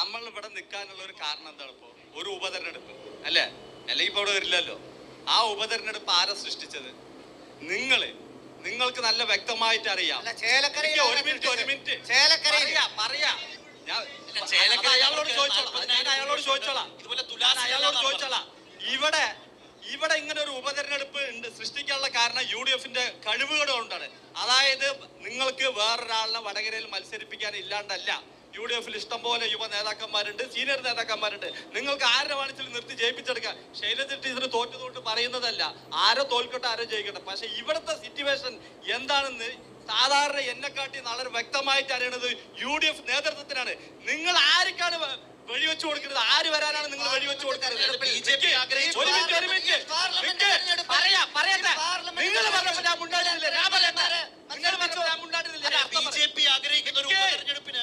നമ്മൾ ഇവിടെ നിൽക്കാനുള്ള ഒരു കാരണം എന്താണ്? ഇപ്പോ ഒരു ഉപതെരഞ്ഞെടുപ്പ് അല്ലേ? അല്ലെങ്കിൽ ഇപ്പൊ ഇവിടെ വരില്ലല്ലോ. ആ ഉപതെരഞ്ഞെടുപ്പ് ആരാ സൃഷ്ടിച്ചത്? നിങ്ങൾക്ക് നല്ല വ്യക്തമായിട്ട് അറിയാം. ഒരു മിനിറ്റ് പറയാ അയാളോട് ചോദിച്ചോളാം. ഇവിടെ ഇങ്ങനെ ഒരു ഉപതെരഞ്ഞെടുപ്പ് സൃഷ്ടിക്കാനുള്ള കാരണം UDF-ന്റെ കഴിവുകൾ കൊണ്ടാണ്. അതായത് നിങ്ങൾക്ക് വേറൊരാളിനെ വടകരയിൽ മത്സരിപ്പിക്കാൻ ഇല്ലാണ്ടല്ല. UDF-ൽ ഇഷ്ടം പോലെ യുവ നേതാക്കന്മാരുണ്ട്, സീനിയർ നേതാക്കന്മാരുണ്ട്. നിങ്ങൾക്ക് ആരെ വേണമെങ്കിലും നിർത്തി ജയിപ്പിച്ചെടുക്കാം. ശൈലജ ടീച്ചർ തോറ്റു പറയുന്നതല്ല, ആരോ തോൽക്കട്ടെ ആരോ ജയിക്കട്ടെ. പക്ഷെ ഇവിടുത്തെ സിറ്റുവേഷൻ എന്താണെന്ന് സാധാരണ എന്നെക്കാട്ടി വളരെ വ്യക്തമായിട്ട് അറിയണത് UDF നേതൃത്വത്തിനാണ്. നിങ്ങൾ ആർക്കാണ് വെടിവെച്ചു കൊടുക്കുന്നത്? ആര് വരാനാണ് നിങ്ങൾ വെടിവെച്ചു കൊടുക്കുന്നത്? നിങ്ങൾ പറഞ്ഞപ്പോൾ ഞാൻ മുണ്ടായിരുന്നില്ല. ഞാൻ പറയട്ടെ, നിങ്ങൾ പറഞ്ഞപ്പോൾ ഞാൻ മുണ്ടായിരുന്നില്ല. BJP ആഗ്രഹിക്കുന്ന ഒരു ഉപതെരഞ്ഞെടുപ്പിന്